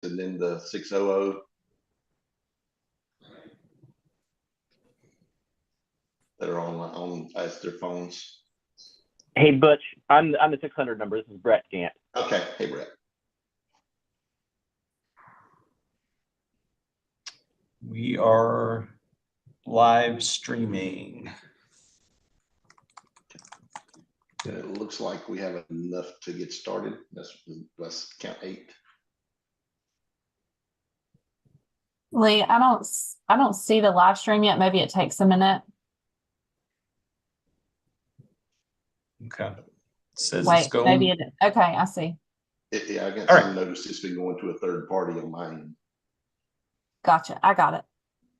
and then the 600 that are on as their phones. Hey, Butch, I'm the 600 number. This is Brett Gant. Okay. Hey, Brett. We are live streaming. It looks like we have enough to get started. Let's count 8. Lee, I don't see the live stream yet. Maybe it takes a minute. Okay. It says Wait, it's going. maybe it. Okay, I see. Yeah, I got All some right. notice it's been going to a third party on mine. Gotcha. I got it.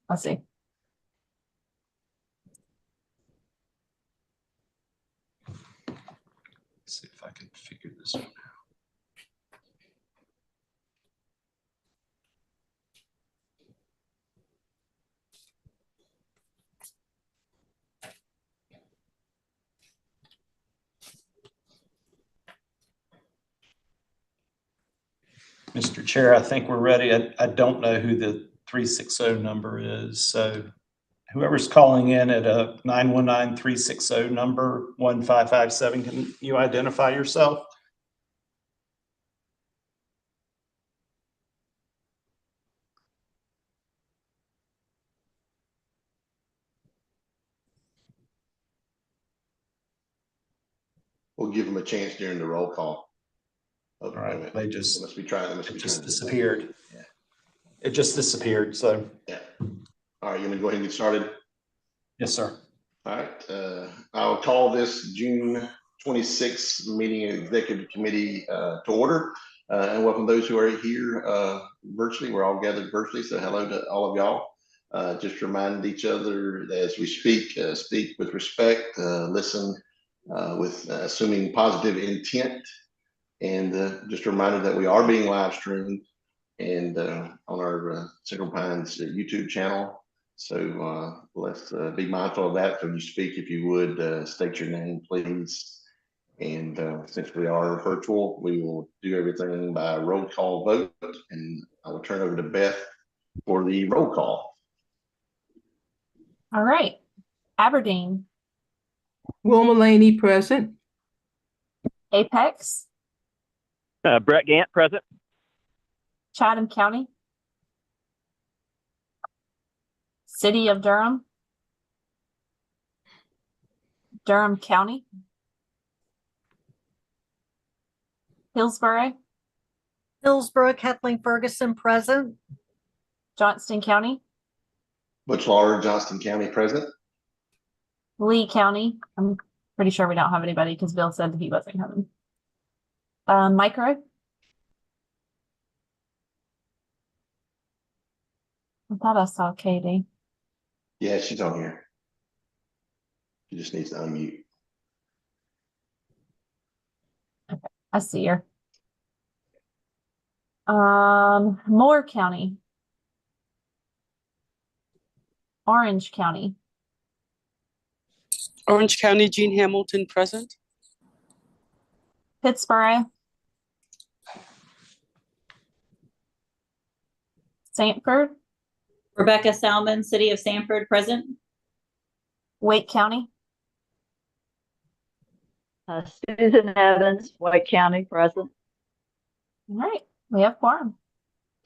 Let's see. Let's see if I can figure this one out. Mr. Chair, I think we're ready. I don't know who the 360 number is. So whoever's calling in at a 919-360 number 1557, can you identify yourself? We'll give them a chance during the roll call. Oh, All right, they just must be trying. it just disappeared. Yeah. It just disappeared. So yeah. All right, you want to go ahead and get started? Yes, sir. All right. I'll call this June 26th meeting of Executive Committee to order, and welcome those who are here virtually. We're all gathered virtually, so hello to all of y'all. Just remind each other as we speak with respect, listen with assuming positive intent, and just a reminder that we are being live streamed and on our Central Pines YouTube channel. So let's be mindful of that. So you speak, if you would, state your name, please. And since we are virtual, we will do everything by roll call vote. And I will turn over to Beth for the roll call. All right. Aberdeen. Wilma Laney, present. Apex. Brett Gant, present. Chatham County. City of Durham. Durham County. Hillsborough. Hillsborough, Kathleen Ferguson, present. Johnston County. Butch Lawler, Johnston County, present. Lee County. I'm pretty sure we don't have anybody because Bill said he wasn't coming. Micro. I thought I saw Katie. Yeah, she's on here. She just needs to unmute. Okay, I see her. Moore County. Orange County. Orange County, Jean Hamilton, present. Pittsburgh. Sanford. Rebecca Salmon, City of Sanford, present. Wake County. Susan Evans, White County, present. All right, we have quorum.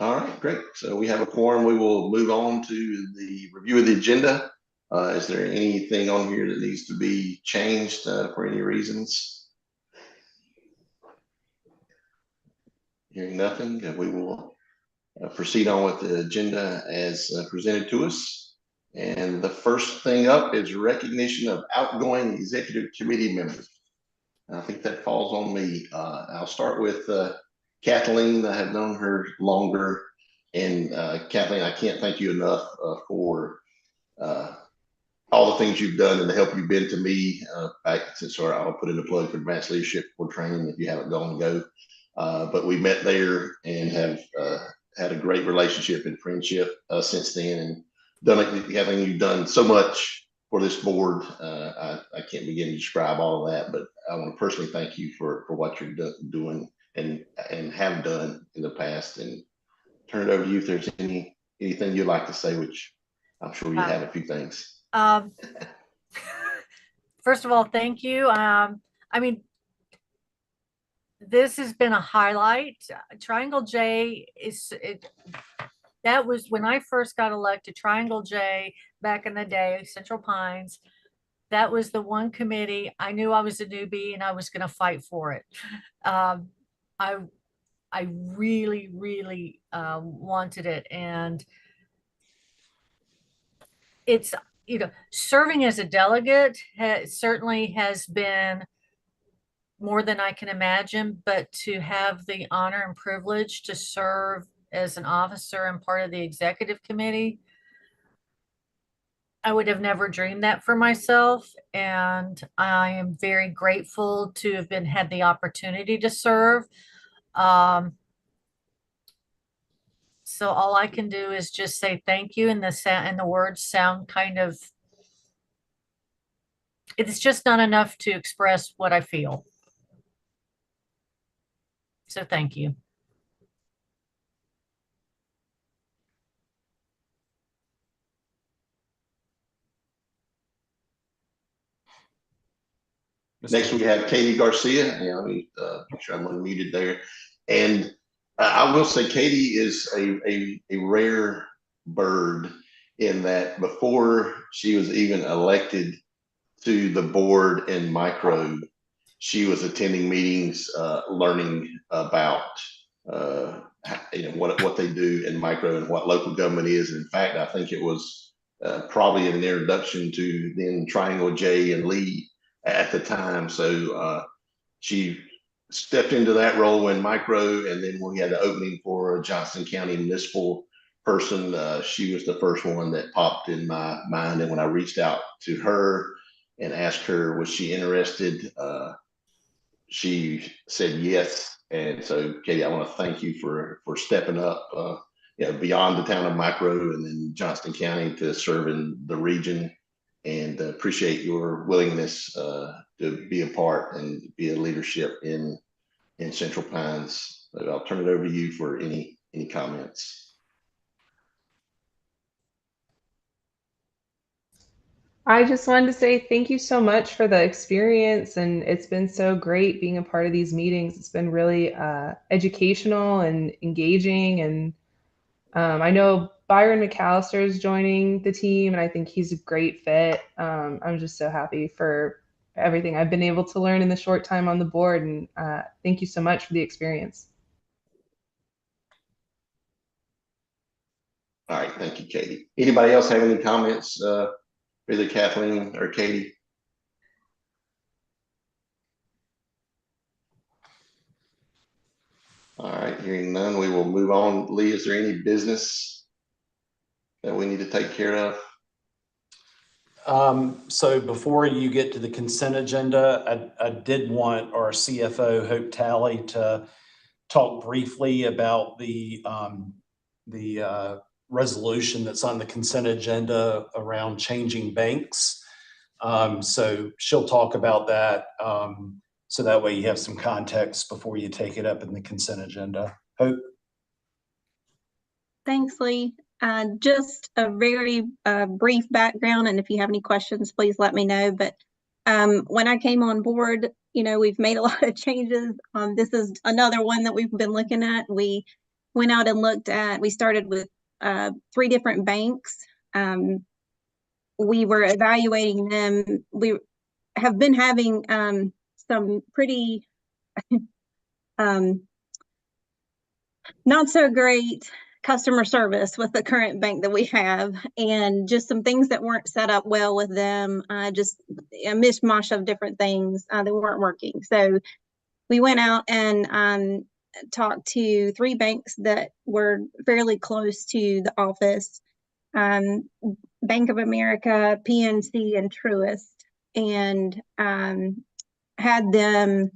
All right, great. So we have a quorum. We will move on to the review of the agenda. Is there anything on here that needs to be changed for any reasons? Hearing nothing, we will proceed on with the agenda as presented to us. And the first thing up is recognition of outgoing executive committee members. I think that falls on me. I'll start with Kathleen. I have known her longer, and Kathleen, I can't thank you enough for all the things you've done and the help you've been to me back since I'll put in a plug for advanced leadership for training if you haven't gone, go. But we met there and have had a great relationship and friendship since then, and done it. Kathleen, you've done so much for this board. I can't begin to describe all of that, but I want to personally thank you for what you're doing and have done in the past. And turn it over to you if there's anything you'd like to say, which I'm sure you have a few things. First of all, thank you. I mean, this has been a highlight. Triangle J that was when I first got elected, Triangle J back in the day, Central Pines. That was the one committee I knew I was a newbie and I was going to fight for it. I really, really wanted it. And it's, serving as a delegate certainly has been more than I can imagine, but to have the honor and privilege to serve as an officer and part of the executive committee, I would have never dreamed that for myself. And I am very grateful to have had the opportunity to serve. So all I can do is just say thank you. And the words sound kind of, it's just not enough to express what I feel. So thank you. Next, we have Katie Garcia. Let me make sure I'm unmuted there. And I will say Katie is a rare bird in that before she was even elected to the board in micro, she was attending meetings, learning about what they do in micro and what local government is. And in fact, I think it was probably an introduction to then Triangle J and Lee at the time. So she stepped into that role in micro, and then when we had the opening for a Johnston County municipal person, she was the first one that popped in my mind. And when I reached out to her and asked her, was she interested? She said yes. And so, Katie, I want to thank you for stepping up, beyond the town of micro and then Johnston County to serve in the region, and appreciate your willingness to be a part and be a leadership in Central Pines. But I'll turn it over to you for any comments. I just wanted to say thank you so much for the experience, and it's been so great being a part of these meetings. It's been really educational and engaging, and I know Byron McAllister is joining the team, and I think he's a great fit. I'm just so happy for everything I've been able to learn in the short time on the board, and thank you so much for the experience. All right, thank you, Katie. Anybody else have any comments? Either Kathleen or Katie? All right, hearing none, we will move on. Lee, is there any business that we need to take care of? So before you get to the consent agenda, I did want our CFO, Hope Talley, to talk briefly about the resolution that's on the consent agenda around changing banks. So she'll talk about that. So that way you have some context before you take it up in the consent agenda. Hope. Thanks, Lee. Just a very brief background, and if you have any questions, please let me know. But when I came on board, we've made a lot of changes. This is another one that we've been looking at. We went out and we started with 3 different banks. We were evaluating them. We have been having some pretty not so great customer service with the current bank that we have, and just some things that weren't set up well with them, just a mishmash of different things that weren't working. So we went out and talked to 3 banks that were fairly close to the office, Bank of America, PNC, and Truist, and had them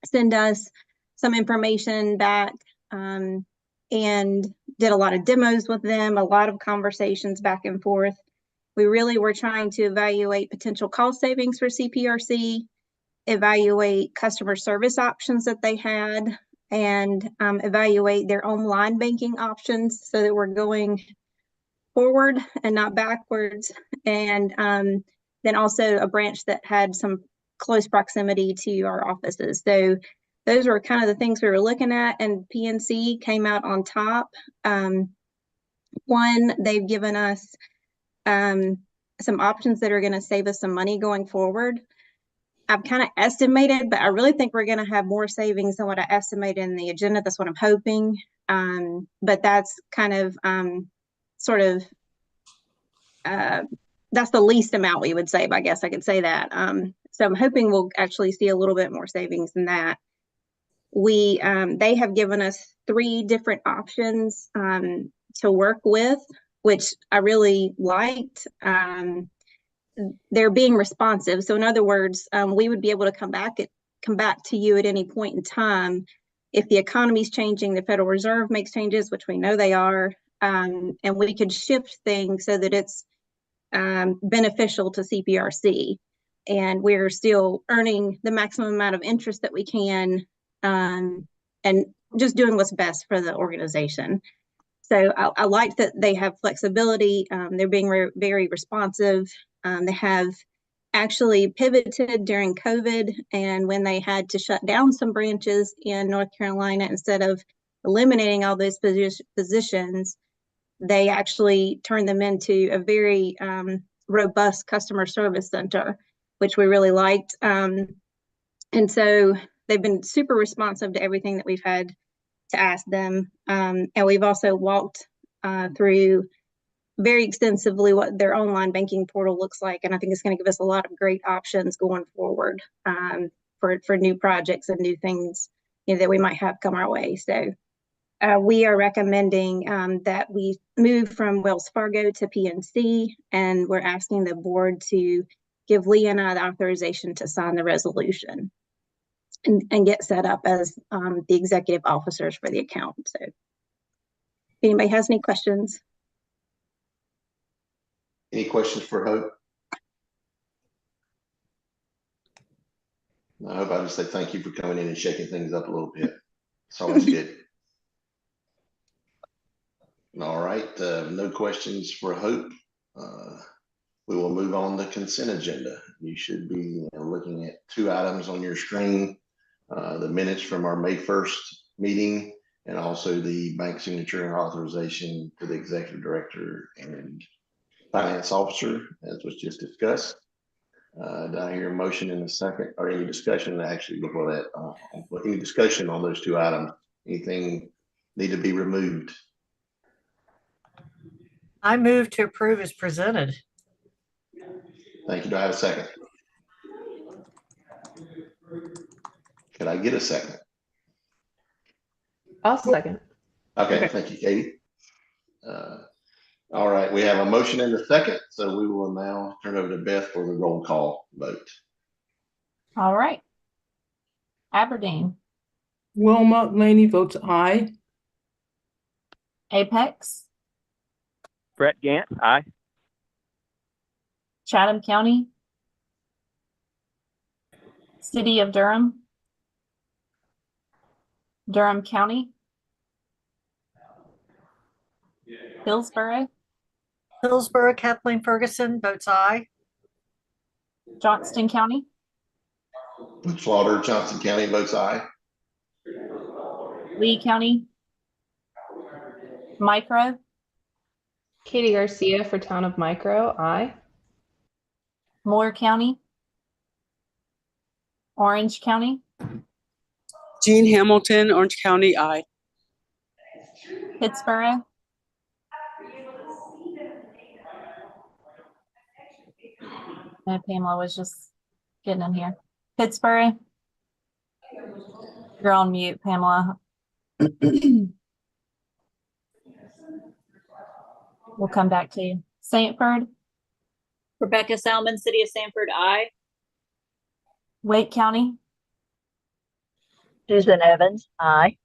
send us some information back, and did a lot of demos with them, a lot of conversations back and forth. We really were trying to evaluate potential cost savings for CPRC, evaluate customer service options that they had, and evaluate their online banking options so that we're going forward and not backwards. And then also a branch that had some close proximity to our offices. So those were kind of the things we were looking at, and PNC came out on top. One, they've given us some options that are going to save us some money going forward. I've kind of estimated, but I really think we're going to have more savings than what I estimated in the agenda. That's what I'm hoping. But that's kind of sort of that's the least amount we would save, I guess I could say that. So I'm hoping we'll actually see a little bit more savings than that. They have given us 3 different options to work with, which I really liked. They're being responsive. So in other words, we would be able to come back to you at any point in time if the economy is changing, the Federal Reserve makes changes, which we know they are, and we could shift things so that it's beneficial to CPRC, and we're still earning the maximum amount of interest that we can, and just doing what's best for the organization. So I like that they have flexibility. They're being very responsive. They have actually pivoted during COVID, and when they had to shut down some branches in North Carolina, instead of eliminating all those positions, they actually turned them into a very robust customer service center, which we really liked. And so they've been super responsive to everything that we've had to ask them. And we've also walked through very extensively what their online banking portal looks like. And I think it's going to give us a lot of great options going forward for new projects and new things, you know, that we might have come our way. So we are recommending that we move from Wells Fargo to PNC, and we're asking the board to give Lee and I the authorization to sign the resolution and get set up as the executive officers for the account. So if anybody has any questions. Any questions for Hope? I hope I just say thank you for coming in and shaking things up a little bit. It's always good. All right, no questions for Hope. We will move on to consent agenda. You should be looking at 2 items on your screen, the minutes from our May 1st meeting, and also the bank signature and authorization to the executive director and finance officer, as was just discussed. Did I hear a motion in a second, or any discussion actually before that? Any discussion on those 2 items? Anything need to be removed? I move to approve as presented. Thank you. Do I have a second? Could I get a second? I'll second. Okay, thank you, Katie. All right, we have a motion and a second, so we will now turn over to Beth for the roll call vote. All right. Aberdeen. Wilma Laney votes aye. Apex. Brett Gant, aye. Chatham County. City of Durham. Durham County. Hillsborough. Hillsborough, Kathleen Ferguson votes aye. Johnston County. Slaughter, Johnson County votes aye. Lee County. Micro. Katie Garcia for Town of Micro, aye. Moore County. Orange County. Jean Hamilton, Orange County, aye. Pittsburgh. Pamela was just getting in here. Pittsburgh. You're on mute, Pamela. We'll come back to you. Sanford. Rebecca Salmon, City of Sanford, aye. Wake County. Susan Evans, aye.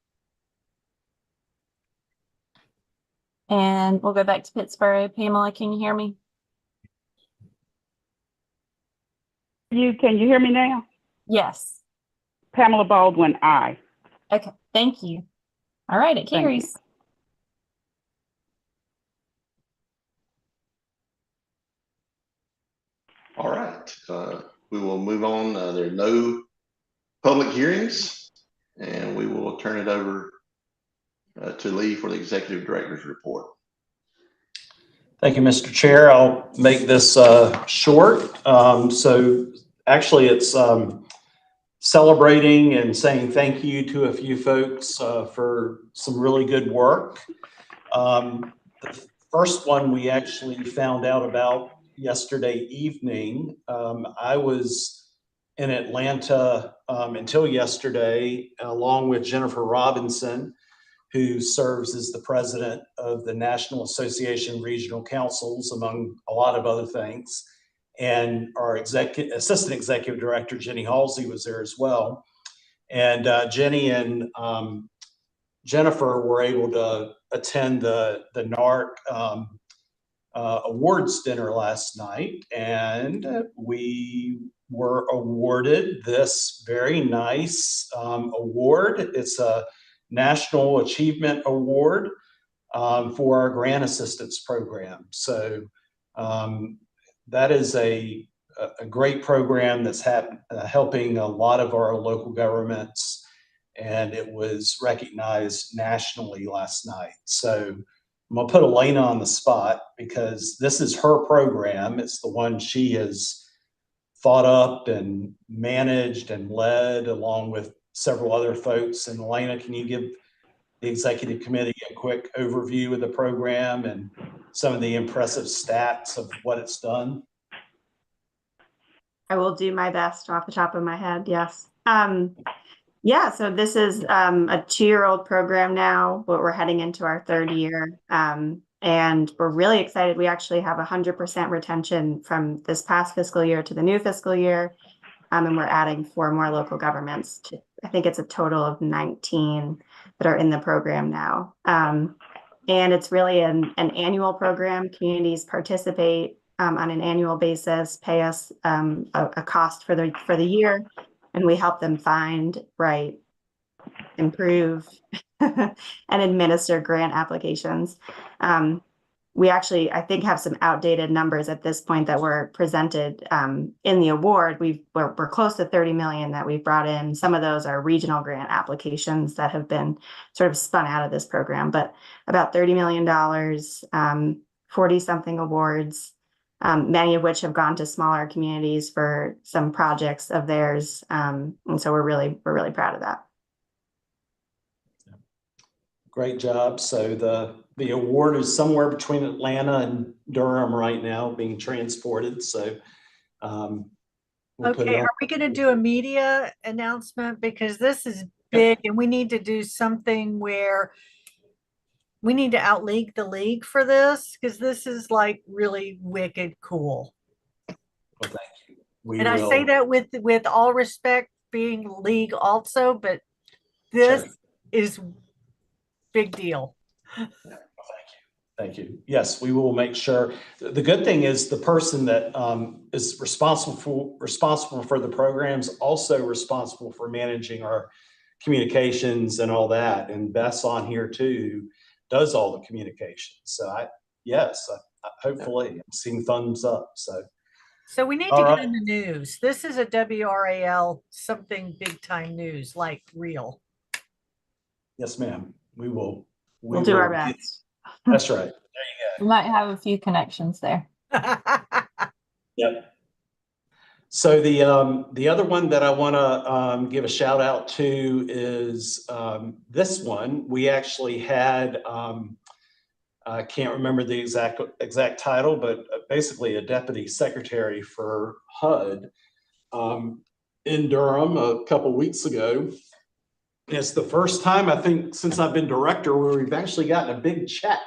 And we'll go back to Pittsburgh. Pamela, can you hear me? Can you hear me now? Yes. Pamela Baldwin, aye. Okay, thank you. All right, it Thank you. carries. All right, we will move on. There are no public hearings, and we will turn it over to Lee for the executive director's report. Thank you, Mr. Chair. I'll make this short. So actually it's celebrating and saying thank you to a few folks for some really good work. The first one we actually found out about yesterday evening. I was in Atlanta until yesterday, along with Jennifer Robinson, who serves as the president of the National Association of Regional Councils, among a lot of other things. And our assistant executive director, Jenny Halsey, was there as well. And Jenny and Jennifer were able to attend the NARC awards dinner last night, and we were awarded this very nice award. It's a National Achievement Award for our grant assistance program. So that is a great program that's helping a lot of our local governments, and it was recognized nationally last night. So I'm gonna put Elena on the spot because this is her program. It's the one she has thought up and managed and led along with several other folks. And Elena, can you give the executive committee a quick overview of the program and some of the impressive stats of what it's done? I will do my best off the top of my head. Yes. Yeah, so this is a 2-year-old program now, but we're heading into our 3rd year. And we're really excited. We actually have 100% retention from this past fiscal year to the new fiscal year. And we're adding 4 more local governments to, I think it's a total of 19 that are in the program now. And it's really an annual program. Communities participate on an annual basis, pay us a cost for the year, and we help them find, write, improve, and administer grant applications. We actually, I think, have some outdated numbers at this point that were presented in the award. We're close to 30 million that we've brought in. Some of those are regional grant applications that have been sort of spun out of this program, but about $30 million, 40 something awards, many of which have gone to smaller communities for some projects of theirs. And so we're really proud of that. Great job. So the award is somewhere between Atlanta and Durham right now, being transported. So okay, are we going to do a media announcement, because this is big and we need to do something where we need to outleague the league for this, because this is like really wicked cool. Well, thank you. I say that with all respect, being league also, but this is big deal. Thank you. Yes, we will make sure. The good thing is the person that is responsible for the programs also responsible for managing our communications and all that. And Beth's on here too, does all the communications. So hopefully I'm seeing thumbs up. So we need to get in the news. This is a WRAL something big time news, like real. Yes, ma'am. We will. We'll do our best. That's right. There you go. We might have a few connections there. Yep. So the other one that I want to give a shout out to is this one. We actually had I can't remember the exact title, but basically a deputy secretary for HUD in Durham a couple weeks ago. It's the first time, I think, since I've been director where we've actually gotten a big check.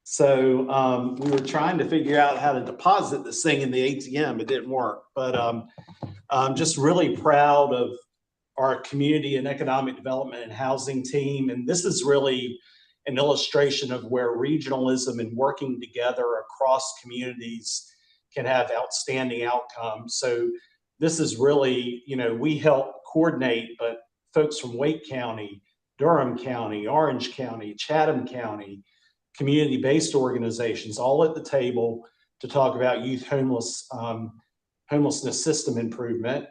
So we were trying to figure out how to deposit this thing in the ATM. It didn't work, but I'm just really proud of our community and economic development and housing team. And this is really an illustration of where regionalism and working together across communities can have outstanding outcomes. So this is really, we help coordinate, but folks from Wake County, Durham County, Orange County, Chatham County, community-based organizations, all at the table to talk about youth homelessness system improvement.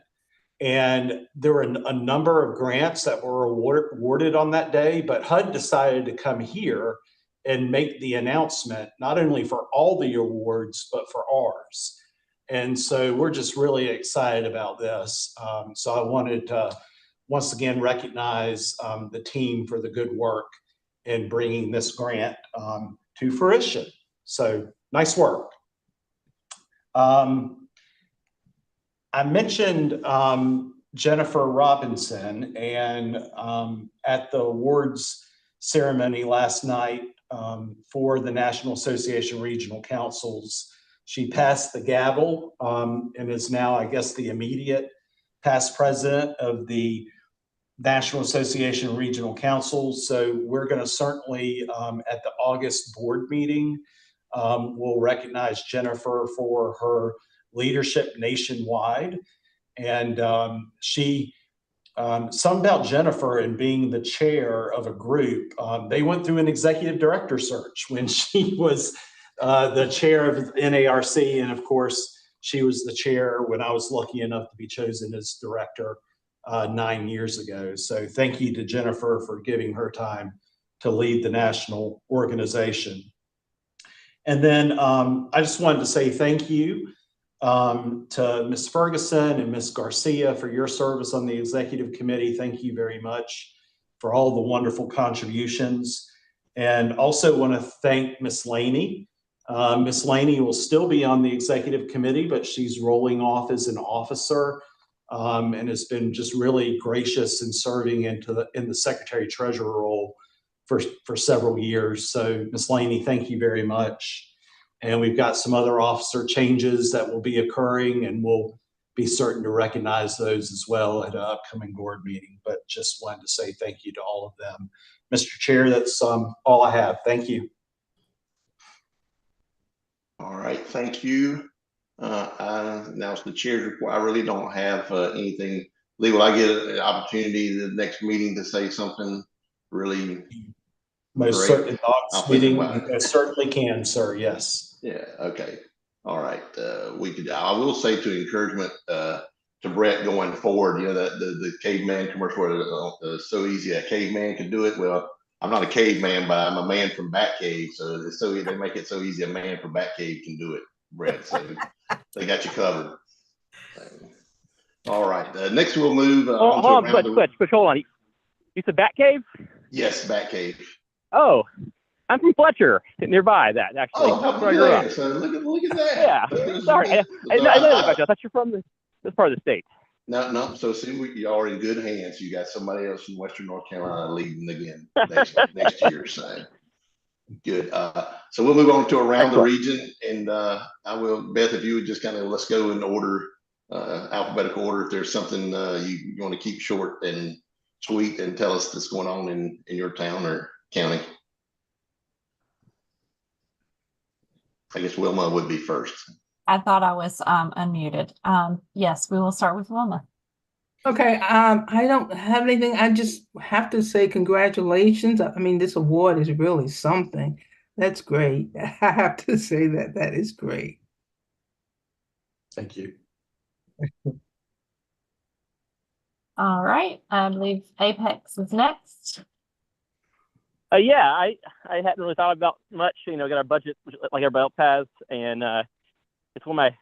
And there were a number of grants that were awarded on that day, but HUD decided to come here and make the announcement, not only for all the awards, but for ours. And so we're just really excited about this. So I wanted to once again recognize the team for the good work in bringing this grant to fruition. So nice work. I mentioned Jennifer Robinson, and at the awards ceremony last night for the National Association of Regional Councils, she passed the gavel and is now, I guess, the immediate past president of the National Association of Regional Councils. So we're going to certainly at the August board meeting, we'll recognize Jennifer for her leadership nationwide. And something about Jennifer and being the chair of a group, they went through an executive director search when she was the chair of NARC. And of course, she was the chair when I was lucky enough to be chosen as director 9 years ago. So thank you to Jennifer for giving her time to lead the national organization. And then I just wanted to say thank you to Ms. Ferguson and Ms. Garcia for your service on the executive committee. Thank you very much for all the wonderful contributions. And also want to thank Ms. Laney. Ms. Laney will still be on the executive committee, but she's rolling off as an officer and has been just really gracious in serving in the secretary treasurer role for several years. So Ms. Laney, thank you very much. And we've got some other officer changes that will be occurring, and we'll be certain to recognize those as well at an upcoming board meeting. But just wanted to say thank you to all of them. Mr. Chair, that's all I have. Thank you. All right, thank you. Now it's the chair's report. I really don't have anything legal. I get an opportunity the next meeting to say something really most great. certainly, most certainly can, sir. Yes. Yeah. Okay. All right. I will say to encouragement to Brett going forward. You know that the caveman commercial so easy a caveman can do it. Well, I'm not a caveman, but I'm a man from Batcave. So it's so they make it so easy a man from Batcave can do it, Brett. So they got you covered. All right. Next we'll move on to hold on. You said Batcave? Yes, Batcave. Oh, I'm from Fletcher, nearby that actually. Oh, how good! So look at that. Yeah. Sorry, I know that. I thought you're from this part of the state. No. So see, you are in good hands. You got somebody else from Western North Carolina leading again next year. So good. So we'll move on to around the region, and I will, Beth, if you would just kind of let's go in order, alphabetical order. If there's something you want to keep short and sweet, and tell us that's going on in your town or county. I guess Wilma would be first. I thought I was unmuted. Yes, we will start with Wilma. Okay, I don't have anything. I just have to say congratulations. I mean, this award is really something. That's great. I have to say that is great. Thank you. All right, I believe Apex is next. Yeah, I hadn't really thought about much. Got our budget like everybody else has, and it's one of my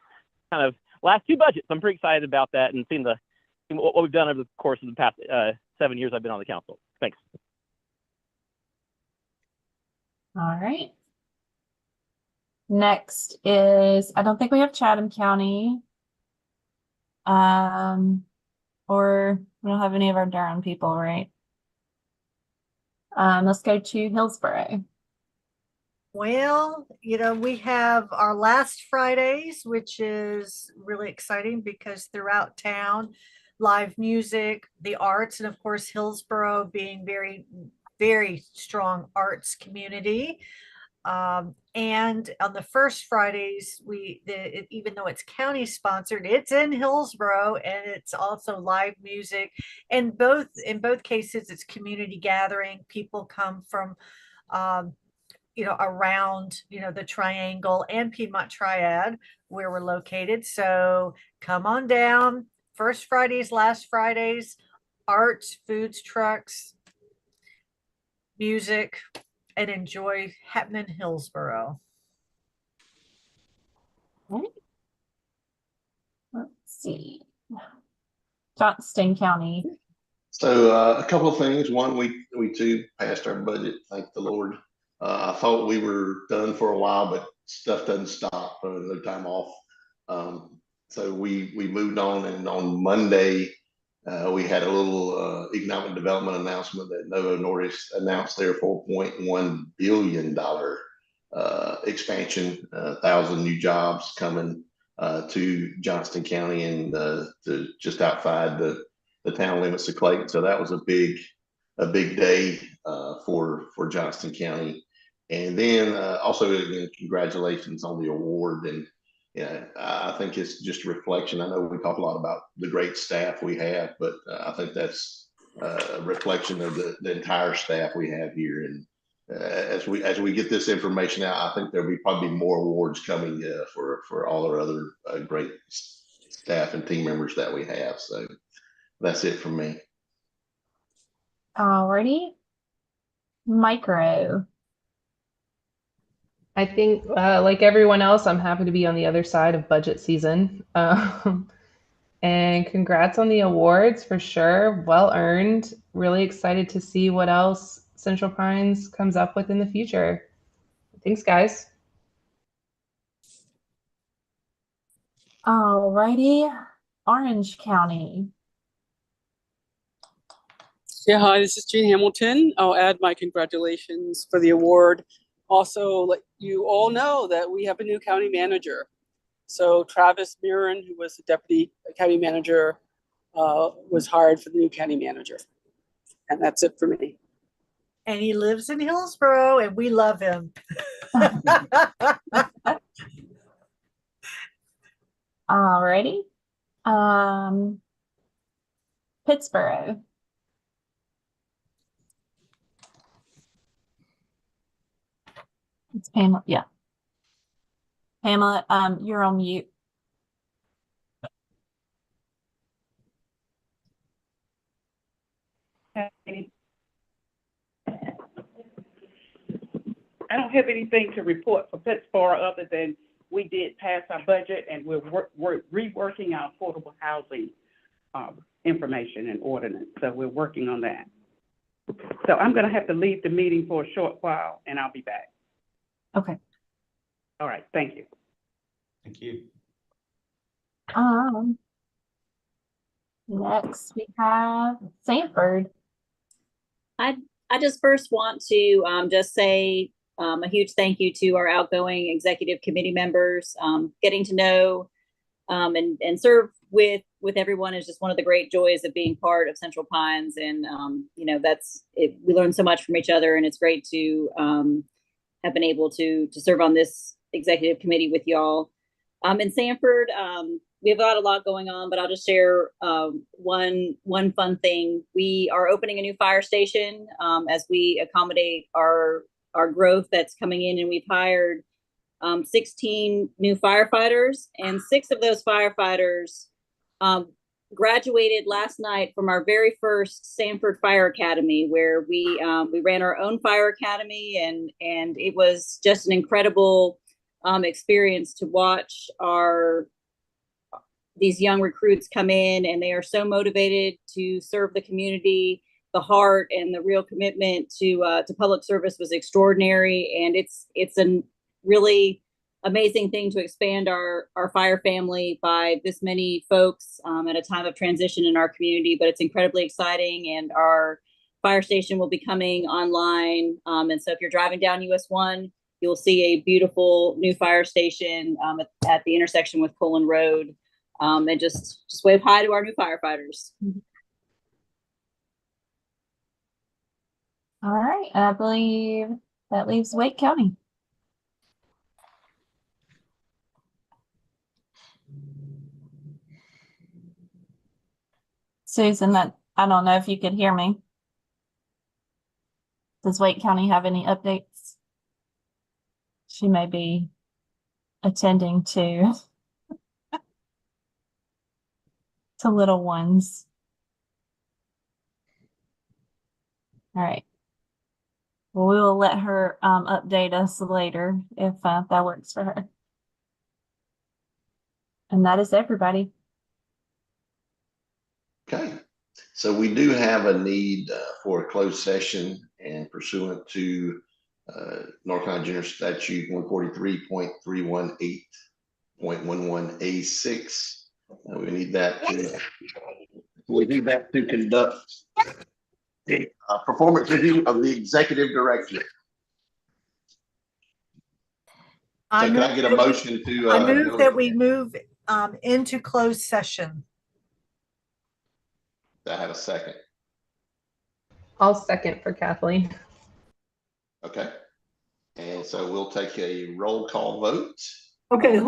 kind of last two budgets. I'm pretty excited about that and seeing what we've done over the course of the past 7 years I've been on the council. Thanks. All right. Next is, I don't think we have Chatham County. Or we don't have any of our Durham people, right? Let's go to Hillsborough. Well, we have our last Fridays, which is really exciting because throughout town, live music, the arts, and of course, Hillsborough being very, very strong arts community. And on the first Fridays, even though it's county sponsored, it's in Hillsborough, and it's also live music. And in both cases, it's community gathering. People come from, around, the Triangle and Piedmont Triad where we're located. So come on down. First Fridays, last Fridays, arts, foods, trucks, music, and enjoy happening in Hillsborough. Let's see. Johnston County. So a couple of things. One, we too passed our budget, thank the Lord. I thought we were done for a while, but stuff doesn't stop. No time off. So we moved on, and on Monday we had a little economic development announcement that Novo Nordisk announced their $4.1 billion expansion, 1,000 new jobs coming to Johnston County and to just outside the town limits of Clayton. So that was a big day for Johnston County. And then also, again, congratulations on the award. And I think it's just a reflection. I know we talk a lot about the great staff we have, but I think that's a reflection of the entire staff we have here. And as we get this information out, I think there'll be probably more awards coming for all our other great staff and team members that we have. So that's it from me. Alrighty. Micro. I think, like everyone else, I'm happy to be on the other side of budget season. And congrats on the awards for sure. Well earned. Really excited to see what else Central Pines comes up with in the future. Thanks, guys. Alrighty. Orange County. Yeah, hi, this is Jean Hamilton. I'll add my congratulations for the award. Also, let you all know that we have a new county manager. So Travis Mirren, who was the deputy county manager, was hired for the new county manager. And that's it for me. And he lives in Hillsborough, and we love him. Alrighty. Pittsburgh. It's Pamela. Yeah. Pamela, you're on mute. I don't have anything to report for Pittsburgh other than we did pass our budget, and we're reworking our affordable housing information and ordinance. So we're working on that. So I'm going to have to leave the meeting for a short while, and I'll be back. Okay. All right. Thank you. Thank you. Next we have Sanford. I just first want to just say a huge thank you to our outgoing executive committee members. Getting to know and serve with everyone is just one of the great joys of being part of Central Pines. And that's it. We learn so much from each other, and it's great to have been able to serve on this executive committee with y'all. In Sanford, we've got a lot going on, but I'll just share one fun thing. We are opening a new fire station as we accommodate our growth that's coming in, and we've hired 16 new firefighters, and 6 of those firefighters graduated last night from our very first Sanford Fire Academy, where we ran our own fire academy, and it was just an incredible experience to watch these young recruits come in, and they are so motivated to serve the community. The heart and the real commitment to public service was extraordinary, and it's a really amazing thing to expand our fire family by this many folks at a time of transition in our community. But it's incredibly exciting, and our fire station will be coming online. And so if you're driving down US 1, you'll see a beautiful new fire station at the intersection with Colon Road. And just wave hi to our new firefighters. All right, I believe that leaves Wake County. Susan, that I don't know if you could hear me. Does Wake County have any updates? She may be attending to little ones. All right. Well, we will let her update us later if that works for her. And that is everybody. Okay, so we do have a need for a closed session, and pursuant to North Carolina General Statute 143.318.11A6, we need that to conduct a performance review of the executive director. So can I get a motion to? I move that we move into closed session. I have a second. I'll second for Kathleen. Okay. And so we'll take a roll call vote. Okay,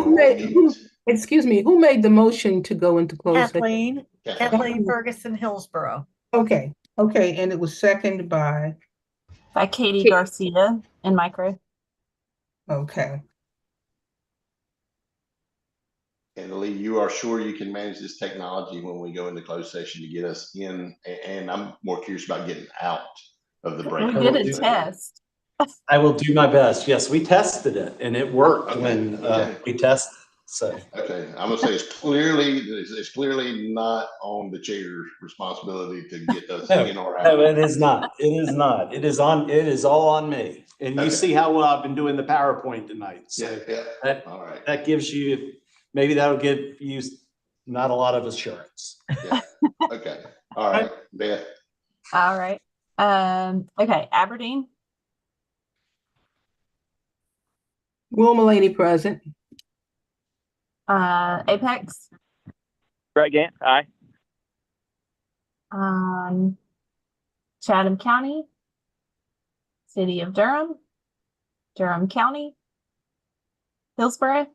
excuse me, who made the motion to go into closed session? Kathleen Ferguson, Hillsborough. Okay, and it was seconded by Katie Garcia and Micro. Okay. And Lee, you are sure you can manage this technology when we go into closed session to get us in? And I'm more curious about getting out of the break. We did a test. I will do my best. Yes, we tested it and it worked when we tested. So okay, I'm gonna say it's clearly not on the chair's responsibility to get us in or out. No, it is not. It is not. It is all on me. And you see how well I've been doing the PowerPoint tonight. So All right. That gives you, maybe that'll give you not a lot of assurance. Yeah. Okay. All right, Beth. All right. Okay, Aberdeen. Will Mulaney present. Apex. Brett Gant, aye. Chatham County. City of Durham. Durham County. Hillsborough.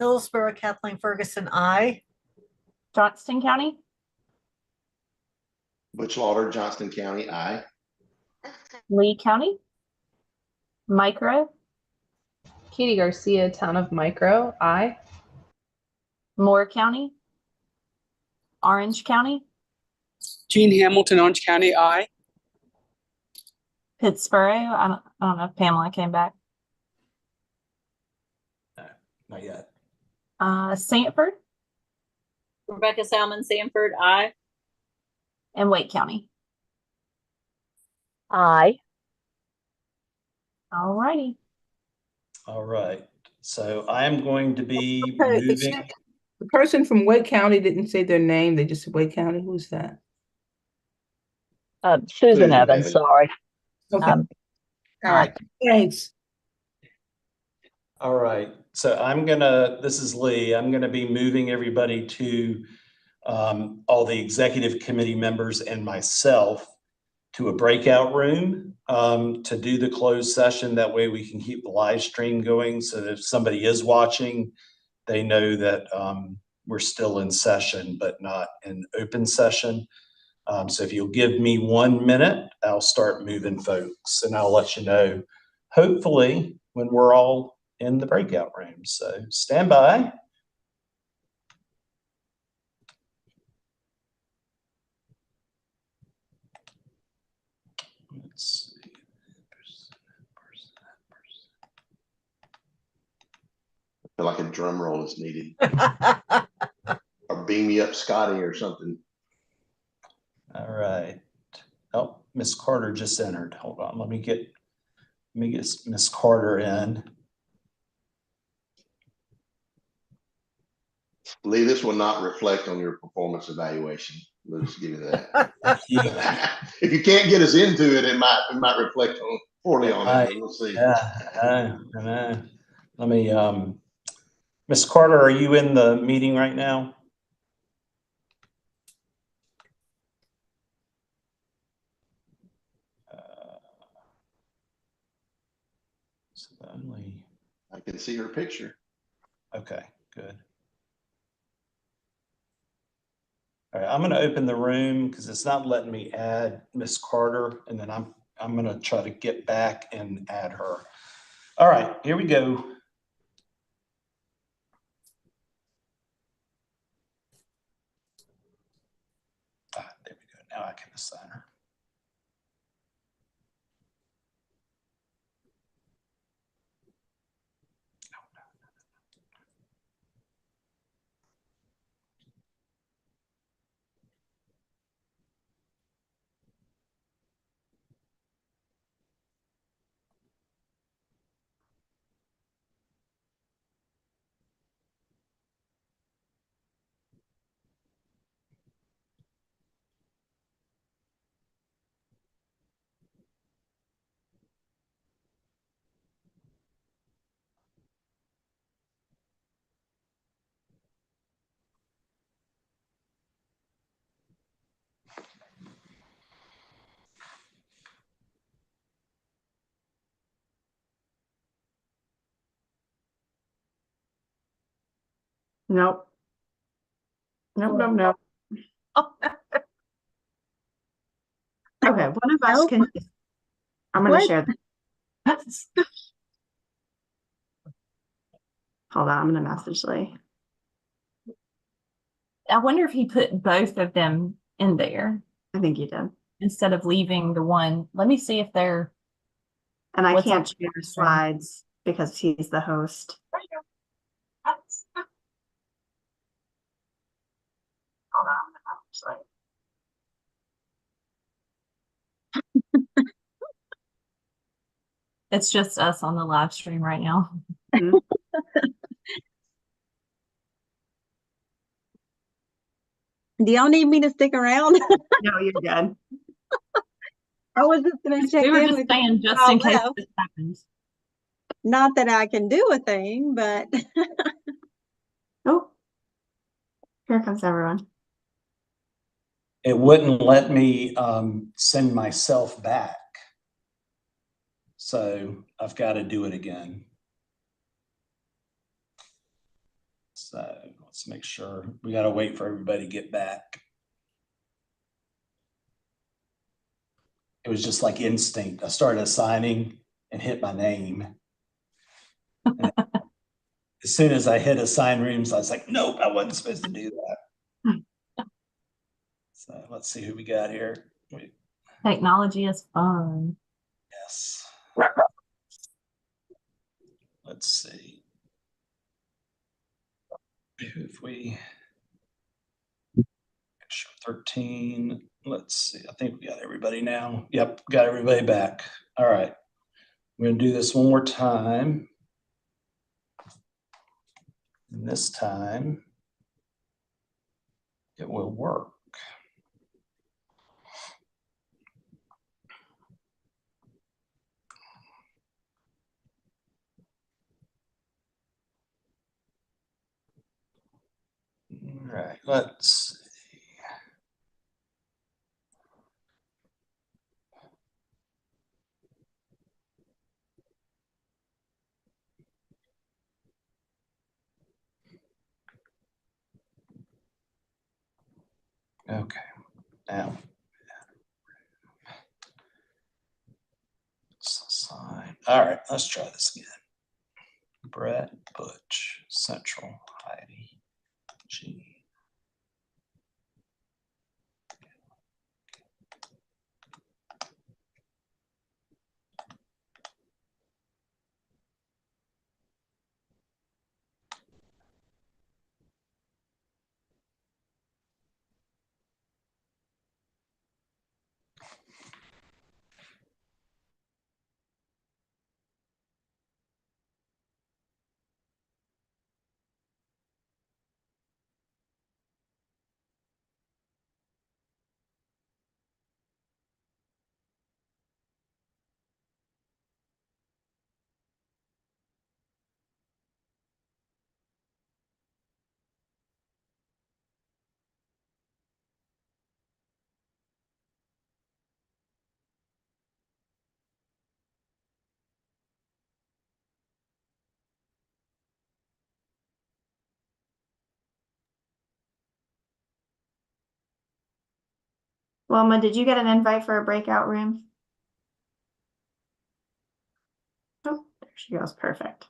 Hillsborough, Kathleen Ferguson, aye. Johnston County. Butch Lauder, Johnston County, aye. Lee County. Micro. Katie Garcia, Town of Micro, aye. Moore County. Orange County. Gene Hamilton, Orange County, aye. Pittsburgh. I don't know if Pamela came back. No, not yet. Sanford. Rebecca Salmon, Sanford, aye. And Wake County. Aye. All righty. All right. So I am going to be moving. The person from Wake County didn't say their name. They just said Wake County. Who's that? Susan Evans, sorry. Okay. All right. Thanks. All right. So this is Lee. I'm going to be moving everybody to all the executive committee members and myself to a breakout room to do the closed session. That way we can keep the live stream going. So that if somebody is watching, they know that we're still in session, but not in open session. So if you'll give me 1 minute, I'll start moving folks and I'll let you know, hopefully, when we're all in the breakout room. So stand by. Let's see. I feel like a drum roll is needed. Or beam me up, Scotty, or something. All right. Oh, Miss Carter just entered. Hold on. Let me get Miss Carter in. Lee, this will not reflect on your performance evaluation. We'll just give you that. If you can't get us into it, it might reflect poorly on it. We'll see. I know. Let me, Miss Carter, are you in the meeting right now? I can see her picture. Okay, good. All right, I'm going to open the room because it's not letting me add Miss Carter, and then I'm going to try to get back and add her. All right, here we go. There we go. Now I can assign her. Nope. Nope, nope, nope. Okay, one of us Nope. can, I'm gonna What? share this. Hold on, I'm gonna message Lee. I wonder if he put both of them in there I think you did. instead of leaving the one. Let me see if they're. And I What's can't up? share slides because he's the host. Hold on, I'm It's just us on the live stream right now. sorry. Do y'all need me to stick around? No, you're good. I was just gonna check We were in just with saying just y'all in case left. this happens. Not that I can do a thing, but Oh, here comes everyone. It wouldn't let me send myself back. So I've got to do it again. So let's make sure we got to wait for everybody to get back. It was just like instinct. I started assigning and hit my name. And as soon as I hit assign rooms, I was like, nope, I wasn't supposed to do that. So let's see who we got here. Wait. Technology is fun. Yes. Let's see. If we show 13, let's see. I think we got everybody now. Yep, got everybody back. All right. We're going to do this one more time. And this time it will work. All right, let's see. Okay, now let's assign. All right, let's try this again. Brett, Butch, Central, Heidi, G. Wilma, did you get an invite for a breakout room? Oh, there she goes. Perfect.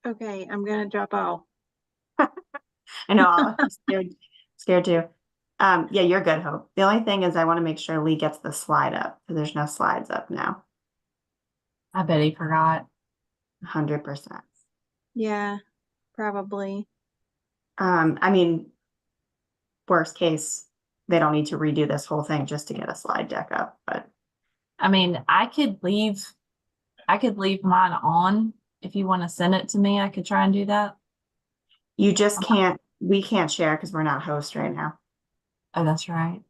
Okay, I'm gonna drop off. I know, I'm scared too. Yeah, you're good, Hope. The only thing is I want to make sure Lee gets the slide up because there's no slides up now. I bet he forgot. 100%. Yeah, probably. I mean, worst case, they don't need to redo this whole thing just to get a slide deck up, but I mean, I could leave mine on. If you want to send it to me, I could try and do that. you just can't, we can't share because we're not host right now. Oh, that's right.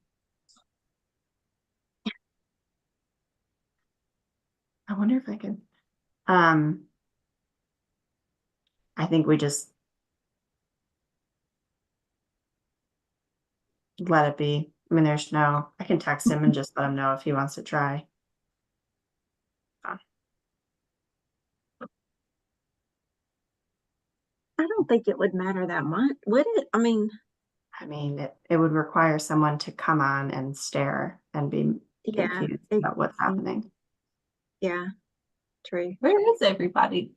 I wonder if I can, I think we just let it be. I mean, there's no, I can text him and just let him know if he wants to try. I don't think it would matter that much, would it? I mean, it would require someone to come on and stare and be yeah, confused about what's happening. yeah, true. Where is everybody?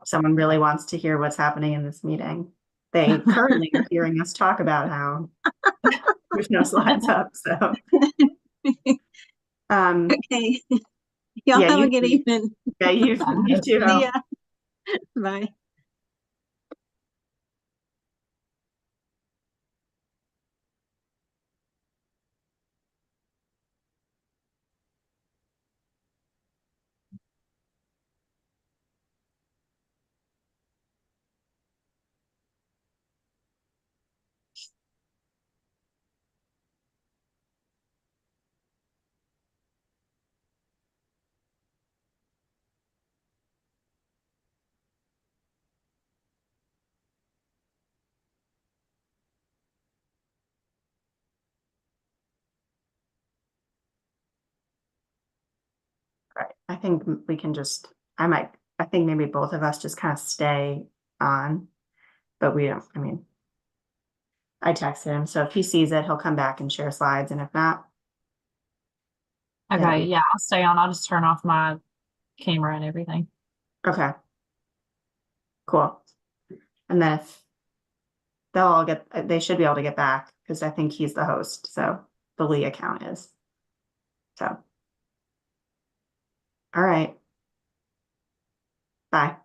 Someone really wants to hear what's happening in this meeting. They currently are hearing us talk about how there's no slides up, so. Okay. Y'all yeah, have you a good too. evening. Yeah, you too. See Hope. ya. Bye. Right. I think we can just, I think maybe both of us just kind of stay on, but we don't, I mean, I texted him, so if he sees it, he'll come back and share slides, and if not. Okay, yeah, I'll stay on. I'll just turn off my camera and everything. Okay. Cool. And then if they'll all get, they should be able to get back because I think he's the host, so the Lee account is. So. All right. Bye.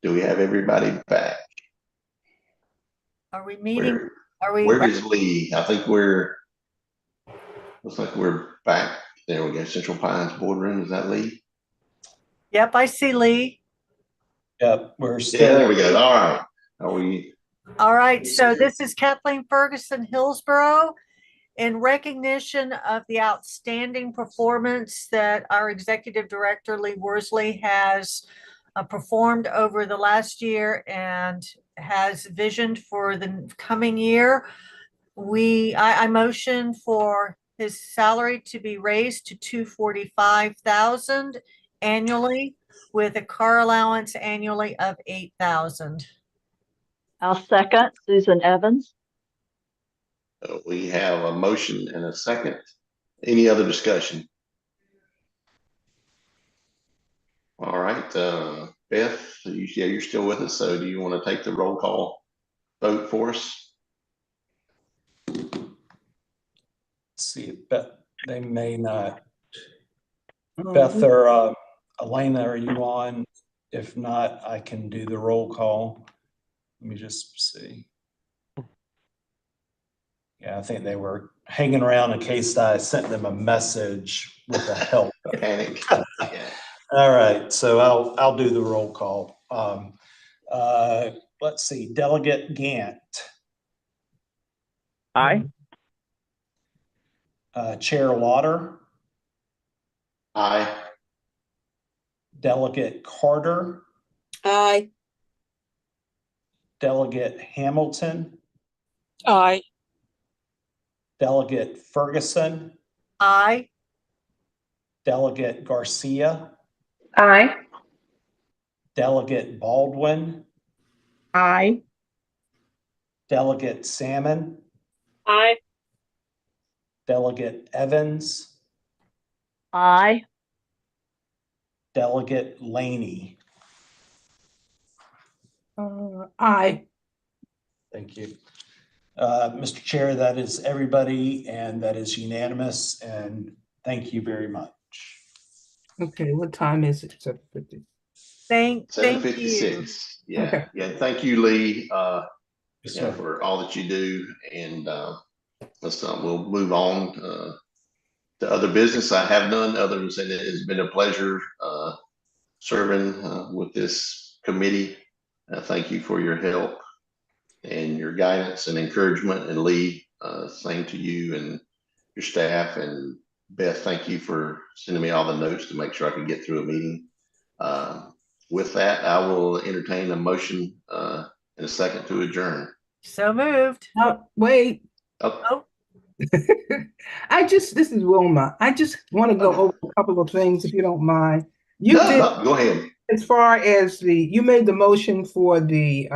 Do we have everybody back? Are we meeting? Where, Are we? where is Lee? I think looks like we're back. There we go. Central Pines Boardroom. Is that Lee? Yep, I see Lee. Yep, we're Yeah, still. there we go. All right. Are we? All right, so this is Kathleen Ferguson, Hillsborough. In recognition of the outstanding performance that our Executive Director, Lee Worsley, has performed over the last year and has visioned for the coming year, I motion for his salary to be raised to $245,000 annually with a car allowance annually of $8,000. I'll second. Susan Evans. We have a motion and a second. Any other discussion? All right, Beth, you're still with us. So do you want to take the roll call vote for us? Let's see, but they may not. Beth or Elena, are you on? If not, I can do the roll call. Let me just see. Yeah, I think they were hanging around in case I sent them a message with the help. Panic. All right, so I'll do the roll call. Let's see, Delegate Gant. Aye. Chair Lauder. Aye. Delegate Carter. Aye. Delegate Hamilton. Aye. Delegate Ferguson. Aye. Delegate Garcia. Aye. Delegate Baldwin. Aye. Delegate Salmon. Aye. Delegate Evans. Aye. Delegate Laney. Aye. Thank you. Mr. Chair, that is everybody, and that is unanimous, and thank you very much. Okay, what time is it? 7:50. Thank you. 7:56. Yeah. Okay. Yeah. Thank you, Lee. Yes, Yeah, sir. for all that you do. And we'll move on to other business. I have none other than saying it has been a pleasure serving with this committee. Thank you for your help and your guidance and encouragement. And Lee, same to you and your staff. And Beth, thank you for sending me all the notes to make sure I could get through a meeting. With that, I will entertain a motion in a second to adjourn. So moved. Oh, wait. Oh, This is Wilma. I just want to go over a couple of things, if you don't mind. You did, go ahead. as far as you made the motion for the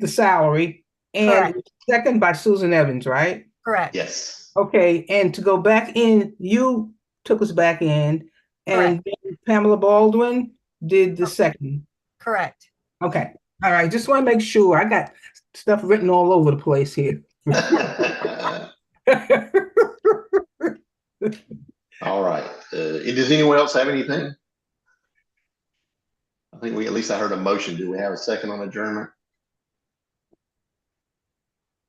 salary, and Correct. second by Susan Evans, right? Correct. Yes. Okay, and to go back in, you took us back in, and then Pamela Baldwin did the second. Correct. Okay, all right, just want to make sure. I got stuff written all over the place here. All right. Does anyone else have anything? I think at least I heard a motion. Do we have a second on adjournment?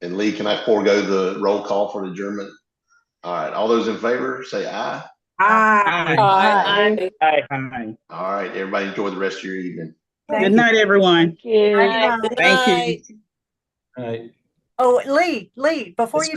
And Lee, can I forego the roll call for adjournment? All right. All those in favor, say aye. Aye. Aye. Aye. All right. Everybody enjoy the rest of your evening. Good night, everyone. Thank you. Aye. Thank you. All right. Oh, Lee, before Yes, you